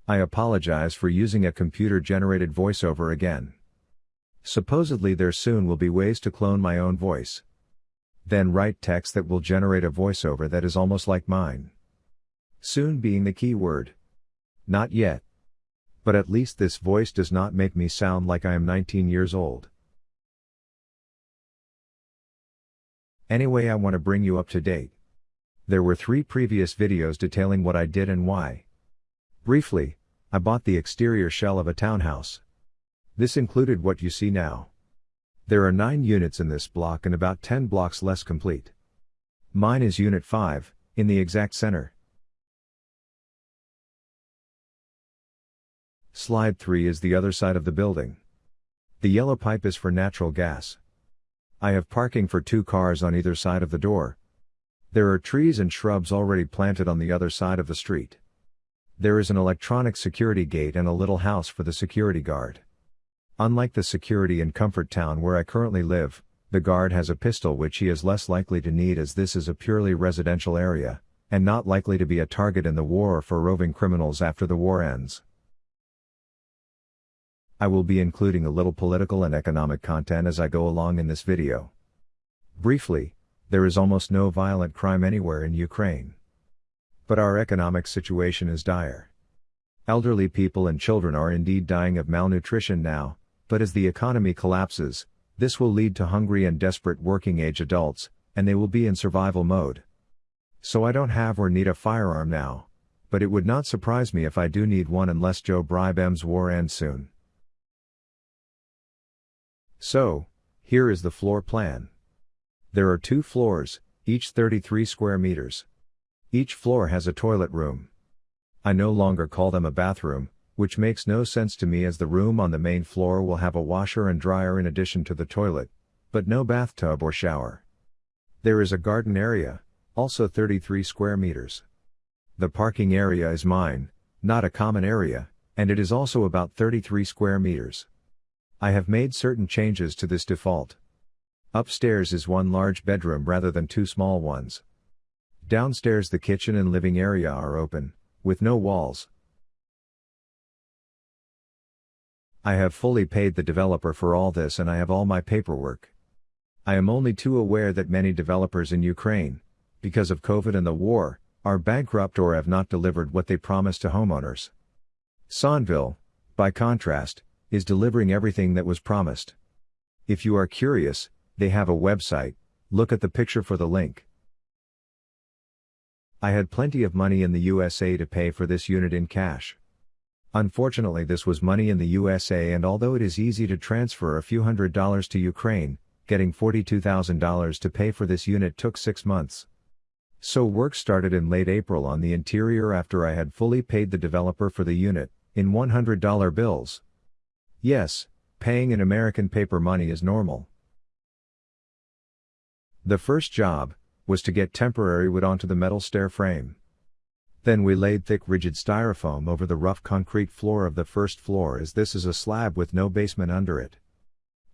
I apologize for using a computer-generated voiceover again. Supposedly there soon will be ways to clone my own voice. Then write text that will generate a voiceover that is almost like mine. Soon being the key word. Not yet. But at least this voice does not make me sound like I am 19 years old. Anyway, I want to bring you up to date. There were 3 previous videos detailing what I did and why. Briefly, I bought the exterior shell of a townhouse. This included what you see now. There are 9 units in this block and about 10 blocks less complete. Mine is Unit 5, in the exact center. Slide 3 is the other side of the building. The yellow pipe is for natural gas. I have parking for 2 cars on either side of the door. There are trees and shrubs already planted on the other side of the street. There is an electronic security gate and a little house for the security guard. Unlike the security in Comfort Town where I currently live, the guard has a pistol which he is less likely to need as this is a purely residential area, and not likely to be a target in the war or for roving criminals after the war ends. I will be including a little political and economic content as I go along in this video. Briefly, there is almost no violent crime anywhere in Ukraine. But our economic situation is dire. Elderly people and children are indeed dying of malnutrition now, but as the economy collapses, this will lead to hungry and desperate working-age adults, and they will be in survival mode. So I don't have or need a firearm now, but it would not surprise me if I do need one unless Joe Biden's war ends soon. So, here is the floor plan. There are 2 floors, each 33 square meters. Each floor has a toilet room. I no longer call them a bathroom, which makes no sense to me as the room on the main floor will have a washer and dryer in addition to the toilet, but no bathtub or shower. There is a garden area, also 33 square meters. The parking area is mine, not a common area, and it is also about 33 square meters. I have made certain changes to this default. Upstairs is 1 large bedroom rather than 2 small ones. Downstairs the kitchen and living area are open, with no walls. I have fully paid the developer for all this and I have all my paperwork. I am only too aware that many developers in Ukraine, because of COVID and the war, are bankrupt or have not delivered what they promised to homeowners. Sonville, by contrast, is delivering everything that was promised. If you are curious, they have a website, look at the picture for the link. I had plenty of money in the USA to pay for this unit in cash. Unfortunately, this was money in the USA, and although it is easy to transfer a few $100s to Ukraine, getting $42,000 to pay for this unit took 6 months. So work started in late April on the interior after I had fully paid the developer for the unit, in $100 bills. Yes, paying in American paper money is normal. The first job was to get temporary wood onto the metal stair frame. Then we laid thick rigid styrofoam over the rough concrete floor of the first floor, as this is a slab with no basement under it.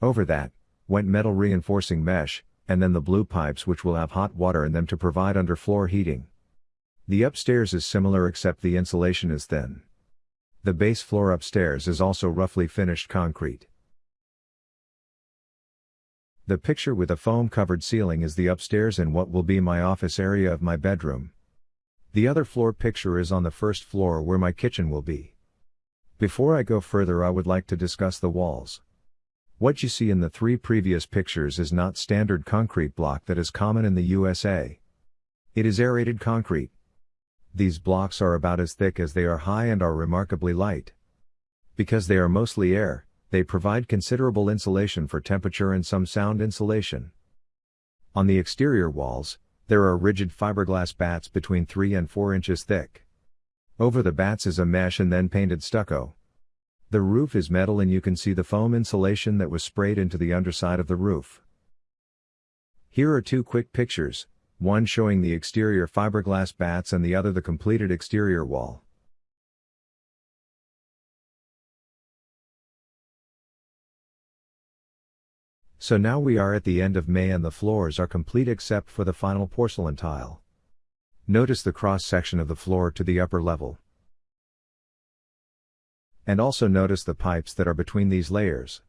Over that went metal reinforcing mesh, and then the blue pipes which will have hot water in them to provide underfloor heating. The upstairs is similar except the insulation is thin. The base floor upstairs is also roughly finished concrete. The picture with a foam-covered ceiling is the upstairs in what will be my office area of my bedroom. The other floor picture is on the first floor where my kitchen will be. Before I go further, I would like to discuss the walls. What you see in the 3 previous pictures is not standard concrete block that is common in the USA. It is aerated concrete. These blocks are about as thick as they are high and are remarkably light. Because they are mostly air, they provide considerable insulation for temperature and some sound insulation. On the exterior walls, there are rigid fiberglass bats between 3 and 4 inches thick. Over the bats is a mesh and then painted stucco. The roof is metal and you can see the foam insulation that was sprayed into the underside of the roof. Here are 2 quick pictures, one showing the exterior fiberglass bats and the other the completed exterior wall. So now we are at the end of May and the floors are complete except for the final porcelain tile. Notice the cross section of the floor to the upper level. And also notice the pipes that are between these layers.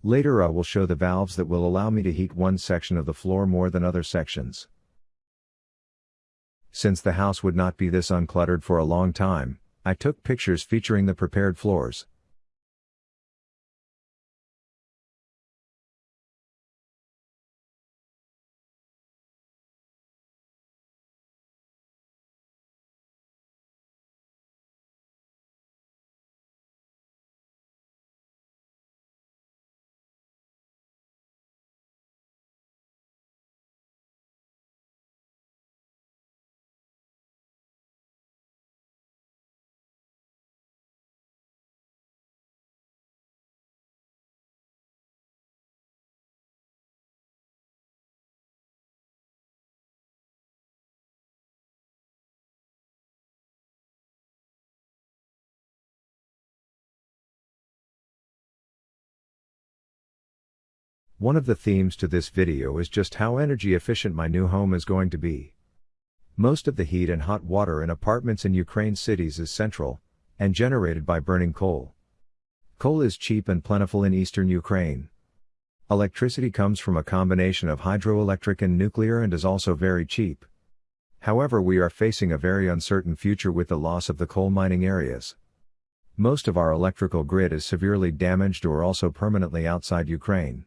Later I will show the valves that will allow me to heat one section of the floor more than other sections. Since the house would not be this uncluttered for a long time, I took pictures featuring the prepared floors. One of the themes to this video is just how energy efficient my new home is going to be. Most of the heat and hot water in apartments in Ukraine cities is central, and generated by burning coal. Coal is cheap and plentiful in eastern Ukraine. Electricity comes from a combination of hydroelectric and nuclear and is also very cheap. However, we are facing a very uncertain future with the loss of the coal mining areas. Most of our electrical grid is severely damaged or also permanently outside Ukraine.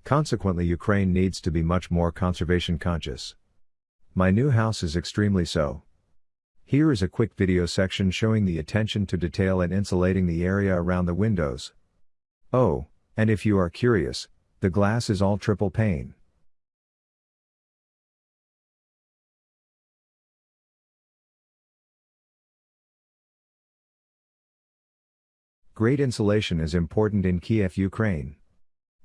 Consequently, Ukraine needs to be much more conservation conscious. My new house is extremely so. Here is a quick video section showing the attention to detail and insulating the area around the windows. Oh, and if you are curious, the glass is all triple pane. Great insulation is important in Kiev, Ukraine.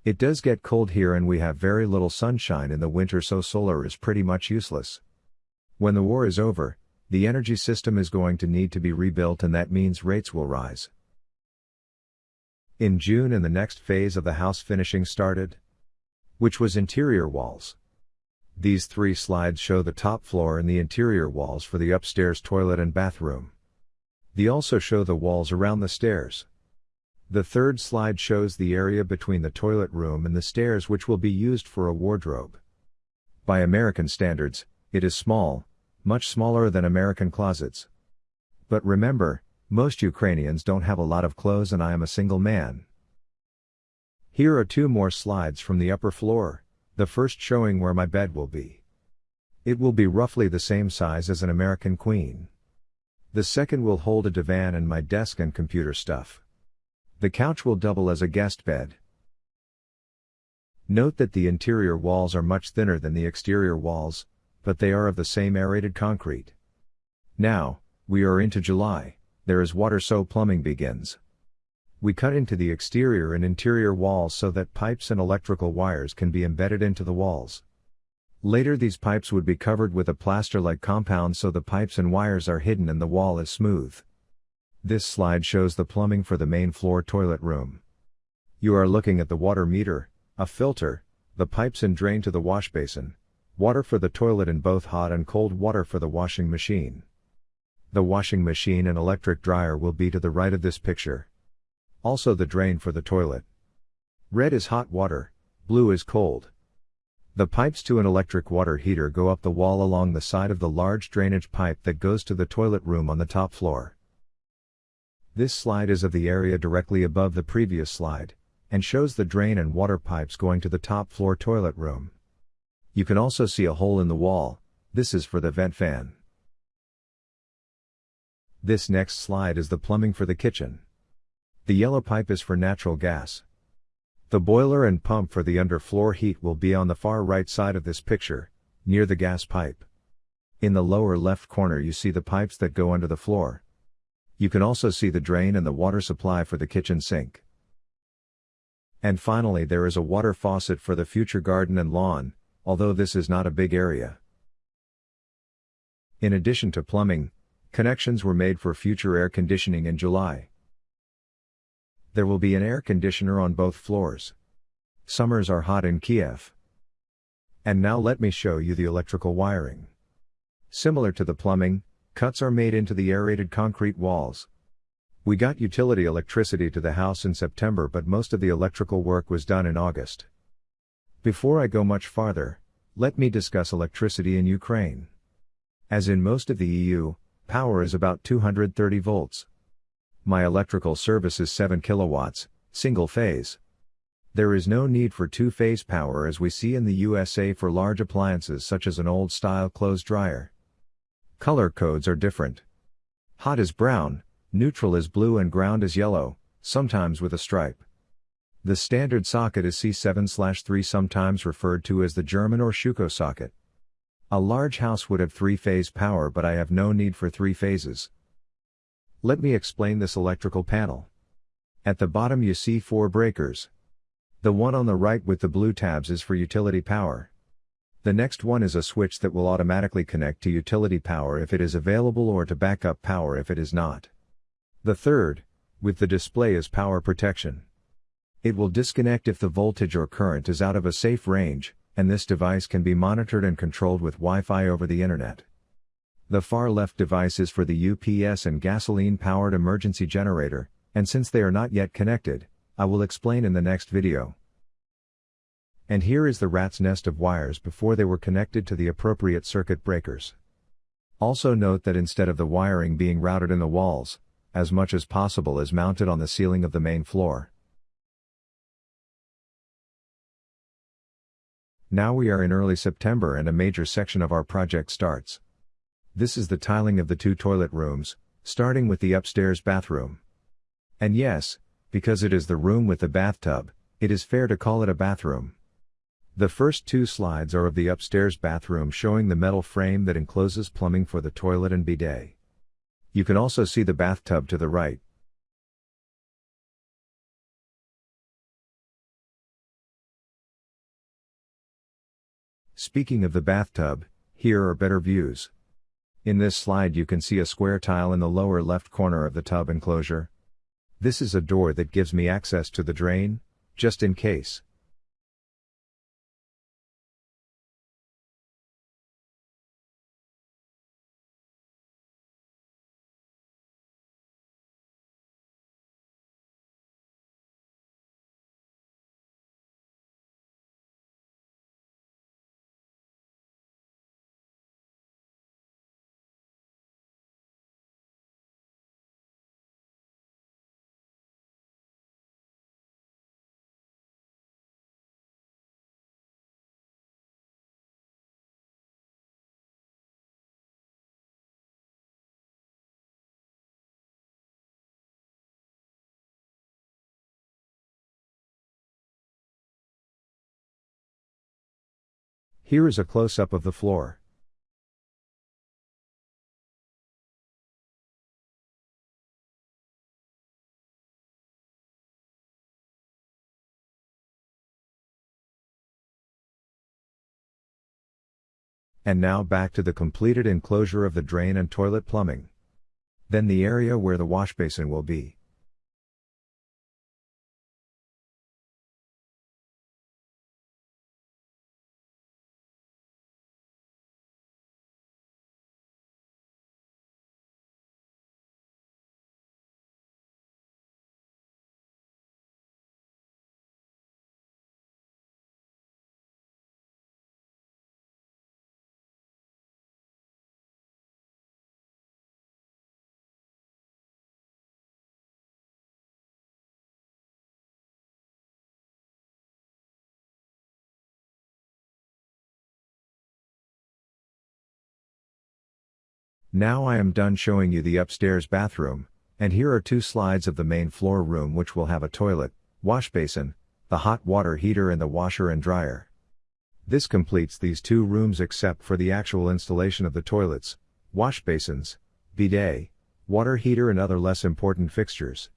It does get cold here and we have very little sunshine in the winter, so solar is pretty much useless. When the war is over, the energy system is going to need to be rebuilt, and that means rates will rise. In June, and the next phase of the house finishing started, which was interior walls. These 3 slides show the top floor and the interior walls for the upstairs toilet and bathroom. They also show the walls around the stairs. The third slide shows the area between the toilet room and the stairs, which will be used for a wardrobe. By American standards, it is small, much smaller than American closets. But remember, most Ukrainians don't have a lot of clothes and I am a single man. Here are 2 more slides from the upper floor, the first showing where my bed will be. It will be roughly the same size as an American queen. The second will hold a divan and my desk and computer stuff. The couch will double as a guest bed. Note that the interior walls are much thinner than the exterior walls, but they are of the same aerated concrete. Now, we are into July, there is water, so plumbing begins. We cut into the exterior and interior walls so that pipes and electrical wires can be embedded into the walls. Later these pipes would be covered with a plaster-like compound so the pipes and wires are hidden and the wall is smooth. This slide shows the plumbing for the main floor toilet room. You are looking at the water meter, a filter, the pipes and drain to the wash basin, water for the toilet and both hot and cold water for the washing machine. The washing machine and electric dryer will be to the right of this picture. Also the drain for the toilet. Red is hot water, blue is cold. The pipes to an electric water heater go up the wall along the side of the large drainage pipe that goes to the toilet room on the top floor. This slide is of the area directly above the previous slide, and shows the drain and water pipes going to the top floor toilet room. You can also see a hole in the wall, this is for the vent fan. This next slide is the plumbing for the kitchen. The yellow pipe is for natural gas. The boiler and pump for the underfloor heat will be on the far right side of this picture, near the gas pipe. In the lower left corner you see the pipes that go under the floor. You can also see the drain and the water supply for the kitchen sink. And finally there is a water faucet for the future garden and lawn, although this is not a big area. In addition to plumbing, connections were made for future air conditioning in July. There will be an air conditioner on both floors. Summers are hot in Kiev. And now let me show you the electrical wiring. Similar to the plumbing, cuts are made into the aerated concrete walls. We got utility electricity to the house in September, but most of the electrical work was done in August. Before I go much farther, let me discuss electricity in Ukraine. As in most of the EU, power is about 230 volts. My electrical service is 7 kilowatts, single phase. There is no need for two-phase power as we see in the USA for large appliances such as an old-style clothes dryer. Color codes are different. Hot is brown, neutral is blue and ground is yellow, sometimes with a stripe. The standard socket is C7/3, sometimes referred to as the German or Schuko socket. A large house would have three-phase power, but I have no need for three phases. Let me explain this electrical panel. At the bottom you see 4 breakers. The one on the right with the blue tabs is for utility power. The next one is a switch that will automatically connect to utility power if it is available or to backup power if it is not. The third, with the display, is power protection. It will disconnect if the voltage or current is out of a safe range, and this device can be monitored and controlled with Wi-Fi over the internet. The far left device is for the UPS and gasoline-powered emergency generator, and since they are not yet connected, I will explain in the next video. And here is the rat's nest of wires before they were connected to the appropriate circuit breakers. Also note that instead of the wiring being routed in the walls, as much as possible is mounted on the ceiling of the main floor. Now we are in early September and a major section of our project starts. This is the tiling of the 2 toilet rooms, starting with the upstairs bathroom. And yes, because it is the room with the bathtub, it is fair to call it a bathroom. The first 2 slides are of the upstairs bathroom, showing the metal frame that encloses plumbing for the toilet and bidet. You can also see the bathtub to the right. Speaking of the bathtub, here are better views. In this slide you can see a square tile in the lower left corner of the tub enclosure. This is a door that gives me access to the drain, just in case. Here is a close-up of the floor. And now back to the completed enclosure of the drain and toilet plumbing. Then the area where the wash basin will be. Now I am done showing you the upstairs bathroom, and here are 2 slides of the main floor room, which will have a toilet, wash basin, the hot water heater and the washer and dryer. This completes these 2 rooms except for the actual installation of the toilets, wash basins, bidet, water heater and other less important fixtures.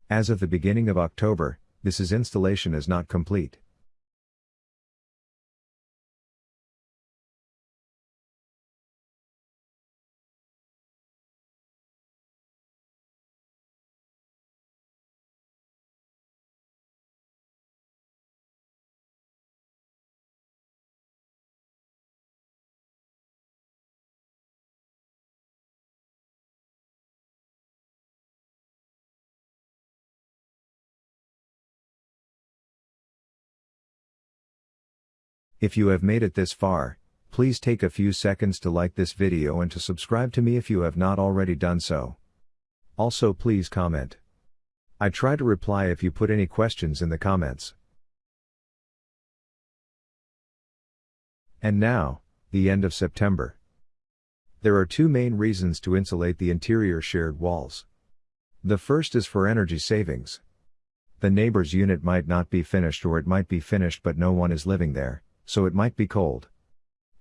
As of the beginning of October, this installation is not complete. If you have made it this far, please take a few seconds to like this video and to subscribe to me if you have not already done so. Also please comment. I try to reply if you put any questions in the comments. And now, the end of September. There are two main reasons to insulate the interior shared walls. The first is for energy savings. The neighbor's unit might not be finished, or it might be finished but no one is living there, so it might be cold.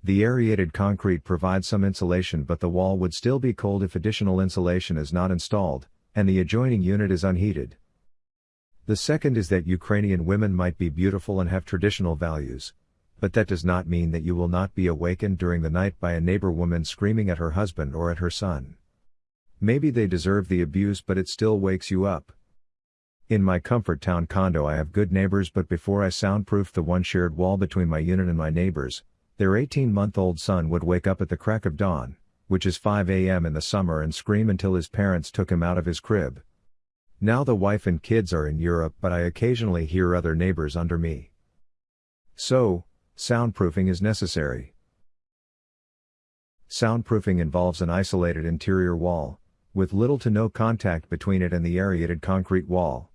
The aerated concrete provides some insulation, but the wall would still be cold if additional insulation is not installed, and the adjoining unit is unheated. The second is that Ukrainian women might be beautiful and have traditional values, but that does not mean that you will not be awakened during the night by a neighbor woman screaming at her husband or at her son. Maybe they deserve the abuse, but it still wakes you up. In my comfort town condo I have good neighbors, but before I soundproofed the one shared wall between my unit and my neighbors, their 18-month-old son would wake up at the crack of dawn, which is 5 a.m. in the summer, and scream until his parents took him out of his crib. Now the wife and kids are in Europe, but I occasionally hear other neighbors under me. So, soundproofing is necessary. Soundproofing involves an isolated interior wall, with little to no contact between it and the aerated concrete wall.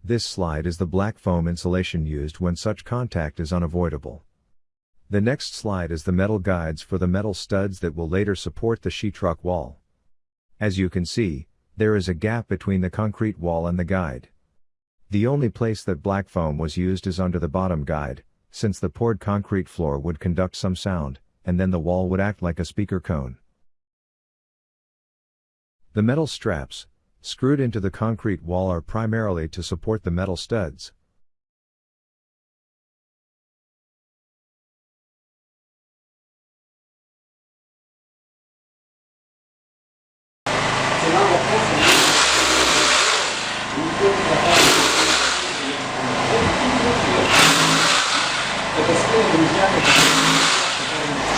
This slide is the black foam insulation used when such contact is unavoidable. The next slide is the metal guides for the metal studs that will later support the sheetrock wall. As you can see, there is a gap between the concrete wall and the guide. The only place that black foam was used is under the bottom guide, since the poured concrete floor would conduct some sound, and then the wall would act like a speaker cone. The metal straps, screwed into the concrete wall, are primarily to support the metal studs.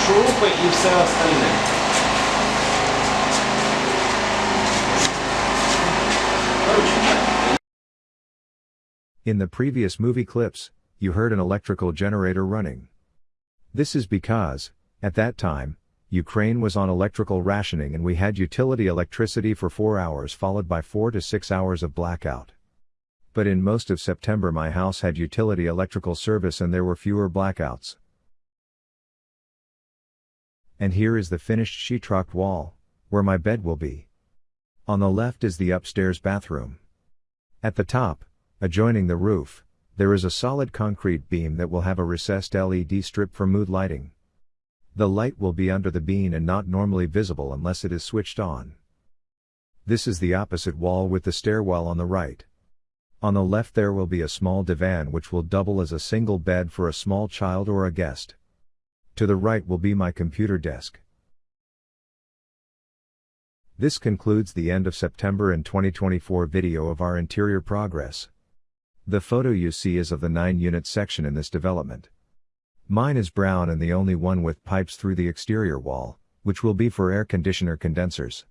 Шурупы и все остальное. In the previous movie clips, you heard an electrical generator running. This is because, at that time, Ukraine was on electrical rationing and we had utility electricity for 4 hours followed by 4 to 6 hours of blackout. But in most of September my house had utility electrical service and there were fewer blackouts. And here is the finished sheetrock wall, where my bed will be. On the left is the upstairs bathroom. At the top, adjoining the roof, there is a solid concrete beam that will have a recessed LED strip for mood lighting. The light will be under the beam and not normally visible unless it is switched on. This is the opposite wall with the stairwell on the right. On the left there will be a small divan which will double as a single bed for a small child or a guest. To the right will be my computer desk. This concludes the end of September in 2024 video of our interior progress. The photo you see is of the 9-unit section in this development. Mine is brown and the only one with pipes through the exterior wall, which will be for air conditioner condensers.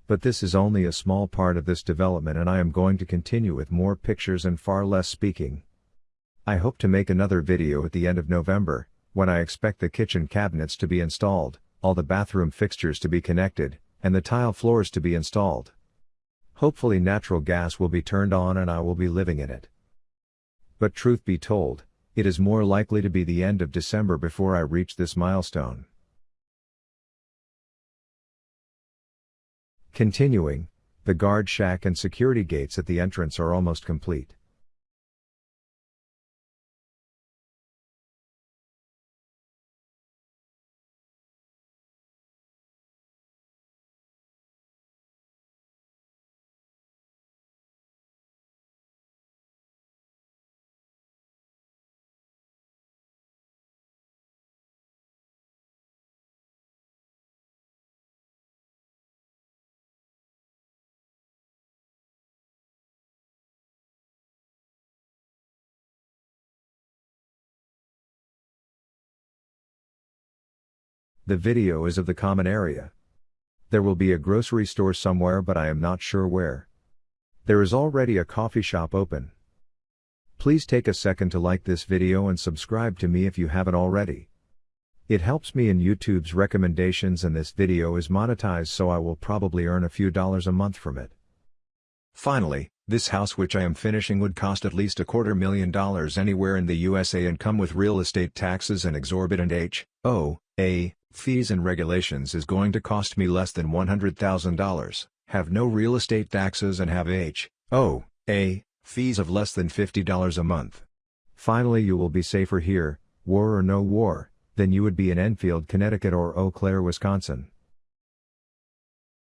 But this is only a small part of this development and I am going to continue with more pictures and far less speaking. I hope to make another video at the end of November, when I expect the kitchen cabinets to be installed, all the bathroom fixtures to be connected, and the tile floors to be installed. Hopefully natural gas will be turned on and I will be living in it. But truth be told, it is more likely to be the end of December before I reach this milestone. Continuing, the guard shack and security gates at the entrance are almost complete. The video is of the common area. There will be a grocery store somewhere but I am not sure where. There is already a coffee shop open. Please take a second to like this video and subscribe to me if you haven't already. It helps me in YouTube's recommendations, and this video is monetized, so I will probably earn a few dollars a month from it. Finally, this house which I am finishing would cost at least $250,000 anywhere in the USA and come with real estate taxes and exorbitant HOA fees and regulations is going to cost me less than $100,000, have no real estate taxes and have HOA fees of less than $50 a month. Finally, you will be safer here, war or no war, than you would be in Enfield, Connecticut or Eau Claire, Wisconsin.